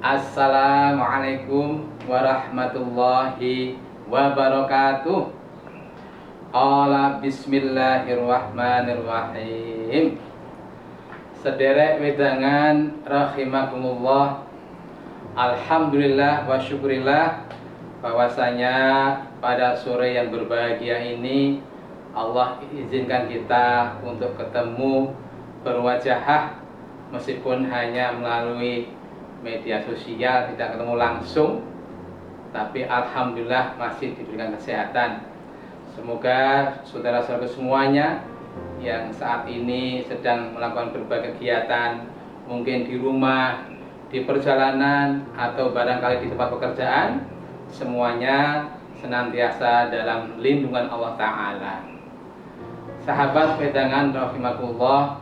Assalamualaikum warahmatullahi wabarakatuh. Qala bismillahirrahmanirrahim. Sederek wedangan rahimakumullah. Alhamdulillah wa syukurillah bahwasanya pada sore yang berbahagia ini Allah izinkan kita untuk ketemu berwajah meskipun hanya melalui media sosial, tidak ketemu langsung, tapi alhamdulillah masih diberikan kesehatan. Semoga saudara-saudara semuanya yang saat ini sedang melakukan berbagai kegiatan, mungkin di rumah, di perjalanan, atau barangkali di tempat pekerjaan, semuanya senantiasa dalam lindungan Allah Ta'ala. Sahabat wedangan rahimakumullah,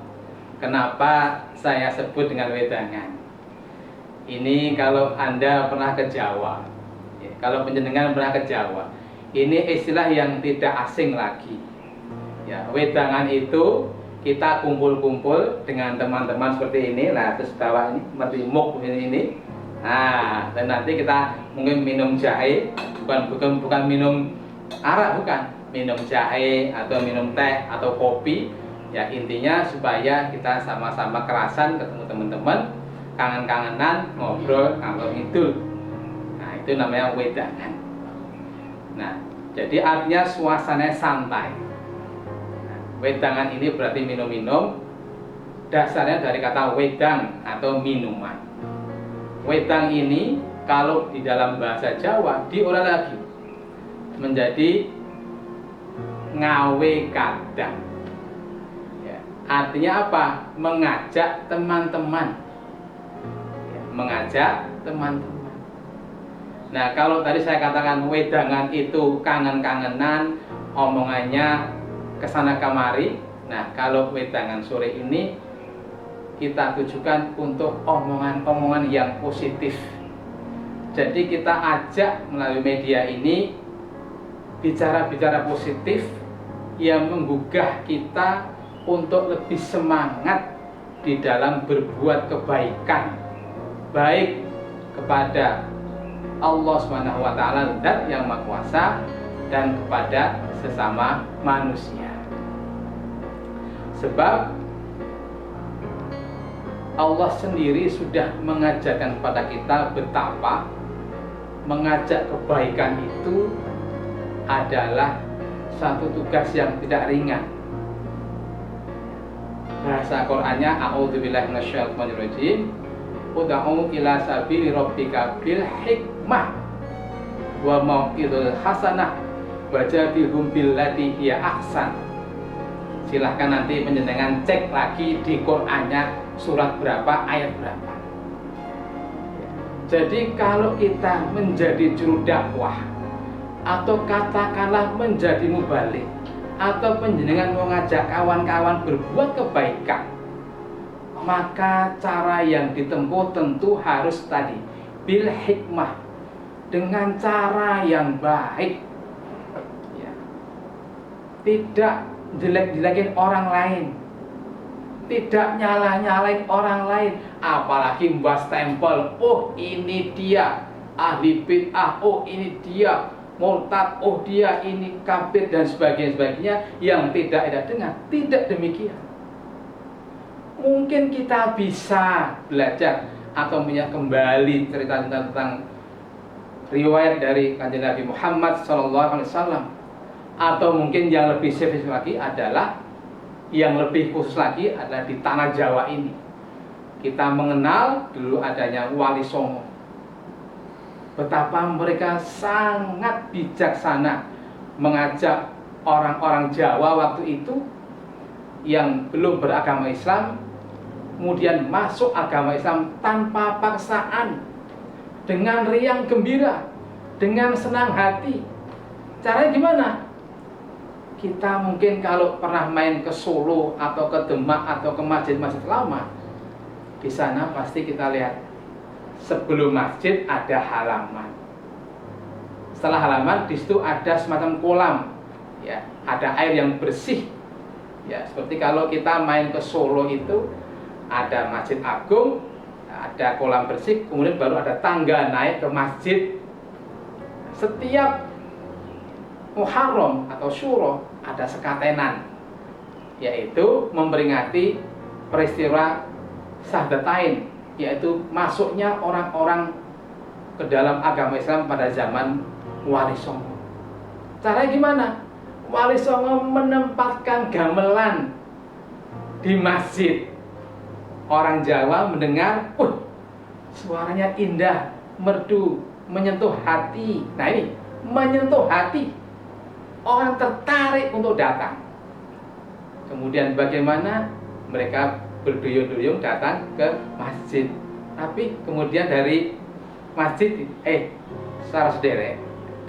kenapa saya sebut dengan wedangan? Ini kalau Anda pernah ke Jawa, kalau penjenengan pernah ke Jawa, ini istilah yang tidak asing lagi. Ya, wedangan itu kita kumpul-kumpul dengan teman-teman seperti ini, lah terus bawa ini merimuk ini. Nah, dan nanti kita mungkin minum jahe, bukan minum arak, bukan, minum jahe atau minum teh atau kopi. Ya, intinya supaya kita sama-sama kerasan ketemu teman-teman, kangen-kangenan, ngobrol ngalor ngidul. Nah, itu namanya wedangan. Nah, jadi artinya suasananya santai. Nah, wedangan ini berarti minum-minum. Dasarnya dari kata wedang atau minuman. Wedang ini kalau di dalam bahasa Jawa diolah lagi menjadi ngawe kadang. Ya, artinya apa? Mengajak teman-teman. Mengajak teman-teman. Nah, kalau tadi saya katakan wedangan itu kangen-kangenan, omongannya kesana kemari. Nah, kalau wedangan sore ini kita tujukan untuk omongan-omongan yang positif. Jadi kita ajak melalui media ini bicara-bicara positif yang menggugah kita untuk lebih semangat di dalam berbuat kebaikan, baik kepada Allah Subhanahu wa Ta'ala, Zat yang Maha Kuasa, dan kepada sesama manusia. Sebab Allah sendiri sudah mengajarkan kepada kita betapa mengajak kebaikan itu adalah satu tugas yang tidak ringan. Bahasa Qur'annya a'udzubillahi minasyaitonirrajim. Ud'u ila sabili rabbika bil hikmah wa mau'idul hasanah wajadilhum billati hiya ahsan. Silahkan nanti penjenengan cek lagi di Qur'annya surat berapa, ayat berapa. Jadi kalau kita menjadi juru dakwah atau katakanlah menjadi mubalik atau penjenengan mengajak kawan-kawan berbuat kebaikan, maka cara yang ditempuh tentu harus tadi bil hikmah, dengan cara yang baik, ya. Tidak jelek-jelekin orang lain, tidak nyala-nyalain orang lain, apalagi membahas stempel, oh ini dia ahli bid'ah, oh ini dia murtad, oh dia ini kafir, dan sebagainya yang tidak ada dengar. Tidak demikian. Mungkin kita bisa belajar atau melihat kembali cerita tentang riwayat dari Kanjeng Nabi Muhammad SAW, atau mungkin yang lebih spesifik lagi adalah, yang lebih khusus lagi adalah di tanah Jawa ini. Kita mengenal dulu adanya Wali Songo. Betapa mereka sangat bijaksana mengajak orang-orang Jawa waktu itu yang belum beragama Islam, kemudian masuk agama Islam tanpa paksaan, dengan riang gembira, dengan senang hati. Caranya gimana? Kita mungkin kalau pernah main ke Solo atau ke Demak atau ke masjid-masjid lama, di sana pasti kita lihat sebelum masjid ada halaman. Setelah halaman di situ ada semacam kolam, ya, ada air yang bersih. Ya, seperti kalau kita main ke Solo itu ada Masjid Agung, ada kolam bersih, kemudian baru ada tangga naik ke masjid. Setiap Muharram atau Syuro ada sekatenan, yaitu memperingati peristiwa Syahadatain, yaitu masuknya orang-orang ke dalam agama Islam pada zaman Wali Songo. Caranya gimana? Wali Songo menempatkan gamelan di masjid. Orang Jawa mendengar, suaranya indah, merdu, menyentuh hati. Nah ini, menyentuh hati. Orang tertarik untuk datang. Kemudian bagaimana? Mereka berduyun-duyun datang ke masjid. Tapi kemudian dari masjid, saudara-saudara,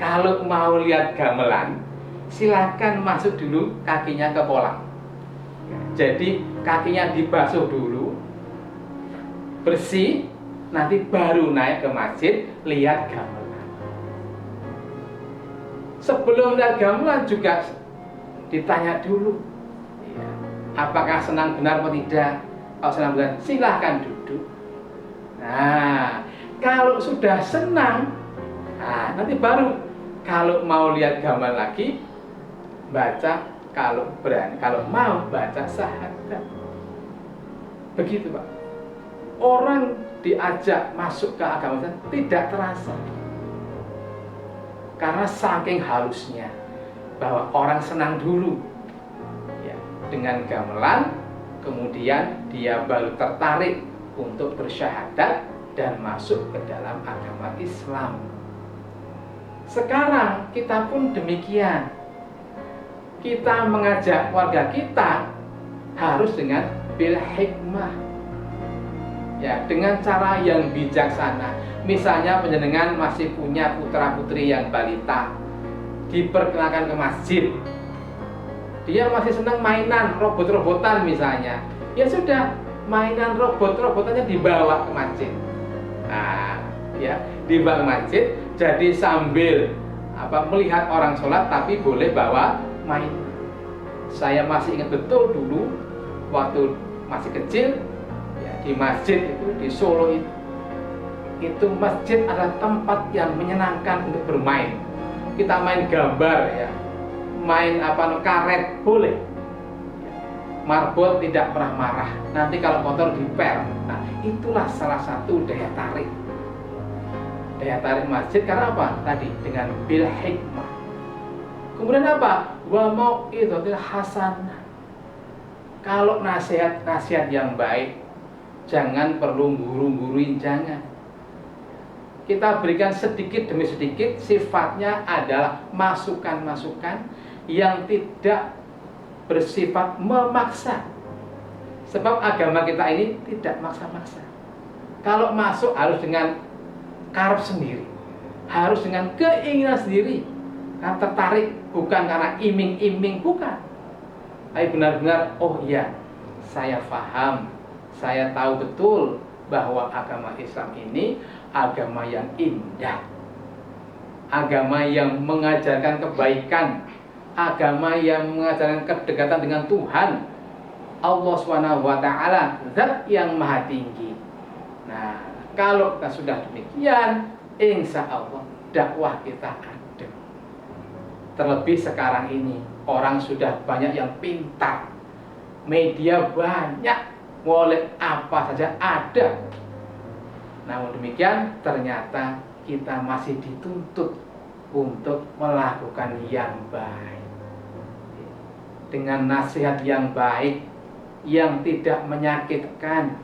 kalau mau lihat gamelan, silakan masuk dulu kakinya ke kolam. Jadi kakinya dibasuh dulu, bersih, nanti baru naik ke masjid lihat gamelan. Sebelum lihat gamelan juga ditanya dulu, apakah senang benar atau tidak. Kalau senang benar, silahkan duduk. Nah, kalau sudah senang, nanti baru kalau mau lihat gamelan lagi, baca, kalau berani, kalau mau baca syahadat. Begitu Pak. Orang diajak masuk ke agama Islam tidak terasa, karena saking halusnya bahwa orang senang dulu ya, dengan gamelan, kemudian dia baru tertarik untuk bersyahadat dan masuk ke dalam agama Islam. Sekarang kita pun demikian. Kita mengajak warga kita harus dengan bil hikmah. Ya, dengan cara yang bijaksana. Misalnya penjenengan masih punya putra-putri yang balita, diperkenalkan ke masjid. Dia masih senang mainan robot-robotan misalnya. Ya sudah, mainan robot-robotannya dibawa ke masjid. Nah, ya, dibawa ke masjid. Jadi sambil melihat orang sholat, tapi boleh bawa main. Saya masih ingat betul dulu waktu masih kecil, ya, di masjid itu di Solo itu masjid adalah tempat yang menyenangkan untuk bermain. Kita main gambar ya, main karet boleh. Marbot tidak pernah marah. Nanti kalau kotor dipel. Nah, itulah salah satu daya tarik. Daya tarik masjid karena apa? Tadi dengan bil hikmah. Kemudian apa? Wa mau'izatil hasanah. Kalau nasihat yang baik, jangan perlu guru-guruin, jangan. Kita berikan sedikit demi sedikit, sifatnya adalah masukan-masukan yang tidak bersifat memaksa. Sebab agama kita ini tidak maksa-maksa. Kalau masuk harus dengan karep sendiri, harus dengan keinginan sendiri, karena tertarik, bukan karena iming-iming, bukan. Tapi benar-benar, oh iya, saya paham, saya tahu betul bahwa agama Islam ini agama yang indah, agama yang mengajarkan kebaikan, agama yang mengajarkan kedekatan dengan Tuhan Allah SWT, zat yang maha tinggi. Nah, kalau kita sudah demikian, insya Allah dakwah kita ada. Terlebih sekarang ini orang sudah banyak yang pintar, media banyak, wallet apa saja ada. Namun demikian ternyata kita masih dituntut untuk melakukan yang baik, dengan nasihat yang baik, yang tidak menyakitkan,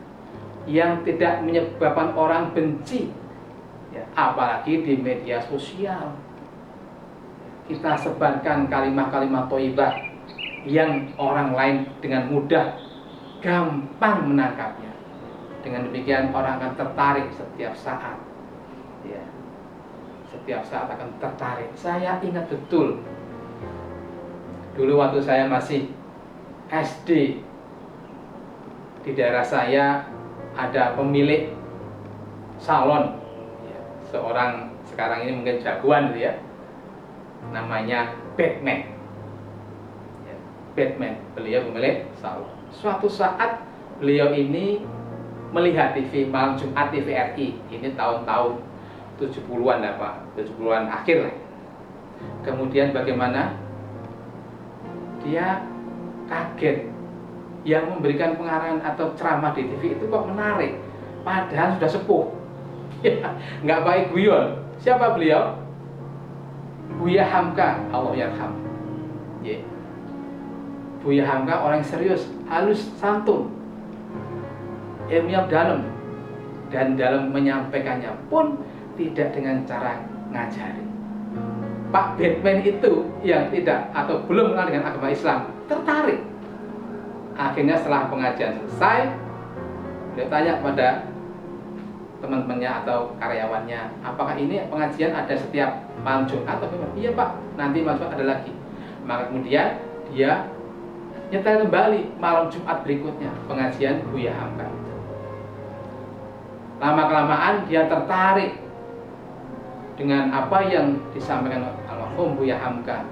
yang tidak menyebabkan orang benci ya, apalagi di media sosial. Kita sebarkan kalimat-kalimat thayyibah yang orang lain dengan mudah gampang menangkapnya. Dengan demikian orang akan tertarik setiap saat ya. Setiap saat akan tertarik. Saya ingat betul dulu waktu saya masih SD, di daerah saya ada pemilik salon ya, seorang sekarang ini mungkin jagoan gitu ya, namanya Batman ya, Batman, beliau pemilik salon. Suatu saat beliau ini melihat TV malam Jumat TVRI, ini tahun-tahun 70-an lah Pak, 70-an akhir lah. Kemudian bagaimana? Dia kaget, yang memberikan pengarahan atau ceramah di TV itu kok menarik, padahal sudah sepuh. Nggak baik guyon. Siapa beliau? Buya Hamka, Allah yarham. Buya Hamka orang serius, halus, santun, ilmu yang dalam, dan dalam menyampaikannya pun tidak dengan cara ngajari. Pak Batman itu yang tidak atau belum kenal dengan agama Islam tertarik. Akhirnya setelah pengajian selesai, dia tanya pada teman-temannya atau karyawannya, apakah ini pengajian ada setiap malam Jumat atau bagaimana? Iya Pak, nanti malam Jumat ada lagi. Maka kemudian dia nyetel kembali malam Jumat berikutnya pengajian Buya Hamka. Lama-kelamaan dia tertarik dengan apa yang disampaikan almarhum Buya Hamka,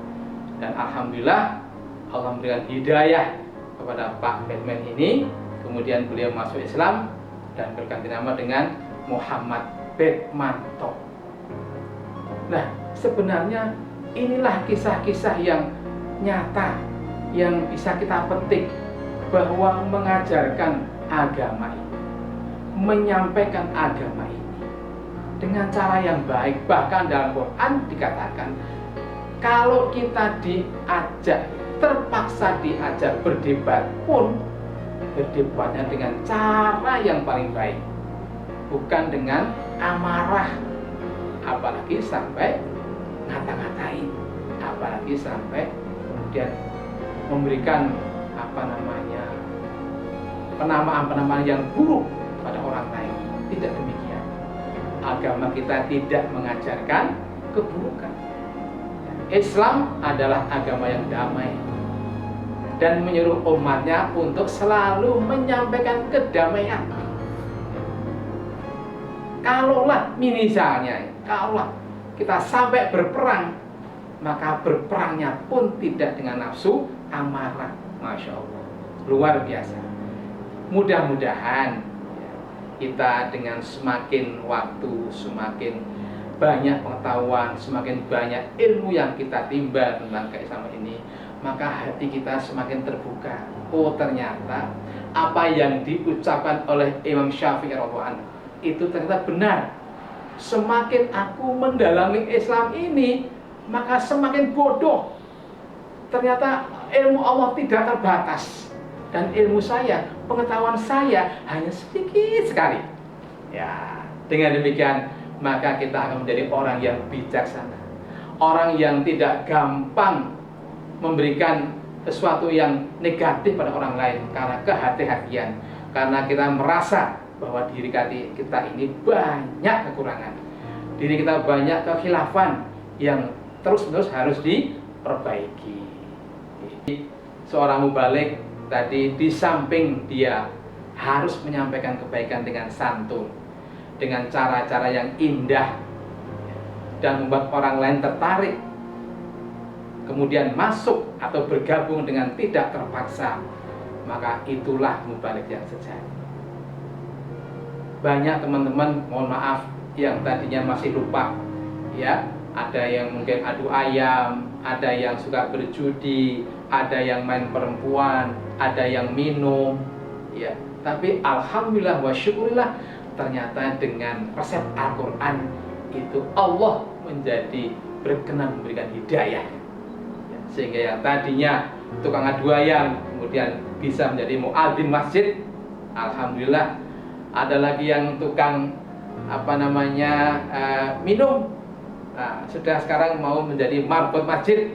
dan alhamdulillah Allah memberikan hidayah kepada Pak Batman ini. Kemudian beliau masuk Islam dan berganti nama dengan Muhammad Batmanto. Nah, sebenarnya inilah kisah-kisah yang nyata yang bisa kita petik, bahwa mengajarkan agama ini, menyampaikan agama ini dengan cara yang baik. Bahkan dalam Quran dikatakan, kalau kita diajak, terpaksa diajak berdebat pun, berdebatnya dengan cara yang paling baik, bukan dengan amarah, apalagi sampai ngata-ngatain, apalagi sampai kemudian memberikan penamaan-penamaan yang buruk pada orang lain. Tidak demikian. Agama kita tidak mengajarkan keburukan. Islam adalah agama yang damai dan menyuruh umatnya untuk selalu menyampaikan kedamaian. Kalaulah misalnya, kalaulah kita sampai berperang, maka berperangnya pun tidak dengan nafsu amarah. Masya Allah, luar biasa. Mudah-mudahan kita dengan semakin waktu, semakin banyak pengetahuan, semakin banyak ilmu yang kita timba tentang keislaman ini, maka hati kita semakin terbuka. Oh, ternyata apa yang diucapkan oleh Imam Syafi'i radhiyallahu anhu itu ternyata benar. Semakin aku mendalami Islam ini, maka semakin bodoh. Ternyata ilmu Allah tidak terbatas, dan ilmu saya, pengetahuan saya hanya sedikit sekali. Ya, dengan demikian maka kita akan menjadi orang yang bijaksana, orang yang tidak gampang memberikan sesuatu yang negatif pada orang lain karena kehati-hatian, karena kita merasa bahwa diri kita ini banyak kekurangan, diri kita banyak kekhilafan yang terus-menerus harus diperbaiki. Seorang mubalik tadi, di samping dia harus menyampaikan kebaikan dengan santun, dengan cara-cara yang indah, dan membuat orang lain tertarik, kemudian masuk atau bergabung dengan tidak terpaksa, maka itulah mubalik yang sejati. Banyak teman-teman, mohon maaf, yang tadinya masih lupa, ya, ada yang mungkin adu ayam, ada yang suka berjudi, ada yang main perempuan, ada yang minum, ya. Tapi alhamdulillah wa syukurillah, ternyata dengan resep Al-Quran itu Allah menjadi berkenan memberikan hidayah, ya, sehingga yang tadinya tukang adu ayam kemudian bisa menjadi muadzin masjid. Alhamdulillah. Ada lagi yang tukang minum, sudah sekarang mau menjadi marbot masjid.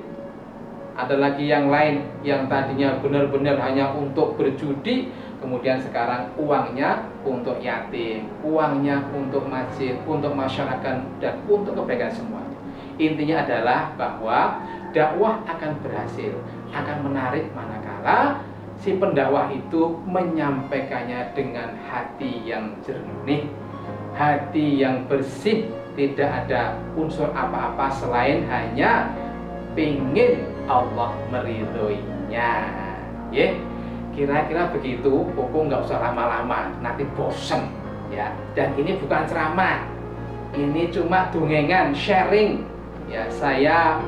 Ada lagi yang lain yang tadinya benar-benar hanya untuk berjudi, kemudian sekarang uangnya untuk yatim, uangnya untuk masjid, untuk masyarakat, dan untuk kebaikan semua. Intinya adalah bahwa dakwah akan berhasil, akan menarik manakala si pendakwah itu menyampaikannya dengan hati yang jernih, hati yang bersih, tidak ada unsur apa-apa selain hanya pingin Allah meridhoinya. Ya, Kira-kira begitu, Koko nggak usah lama-lama, nanti bosen ya. Dan ini bukan ceramah, ini cuma dongengan, sharing ya. Saya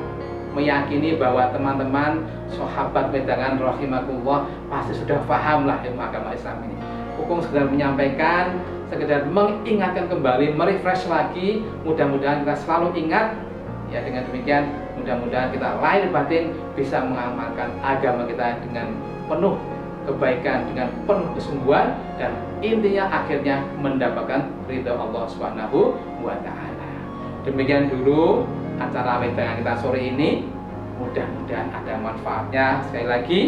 meyakini bahwa teman-teman sahabat wedangan rahimakumullah pasti sudah paham lah ilmu agama Islam ini. Koko sekedar menyampaikan, sekedar mengingatkan kembali, merefresh lagi. Mudah-mudahan kita selalu ingat ya. Dengan demikian mudah-mudahan kita lahir batin bisa mengamalkan agama kita dengan penuh kebaikan, dengan penuh kesungguhan, dan intinya akhirnya mendapatkan ridha Allah Subhanahu wa Ta'ala. Demikian dulu acara wedangan kita sore ini. Mudah-mudahan ada manfaatnya. Sekali lagi,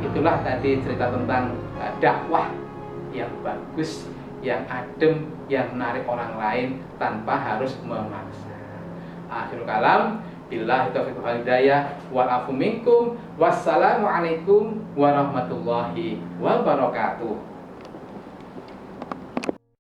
itulah tadi cerita tentang dakwah yang bagus, yang adem, yang menarik orang lain tanpa harus memaksa. Akhirul kalam, billahi taufiq wal hidayah, wal afu minkum, wassalamualaikum warahmatullahi wabarakatuh.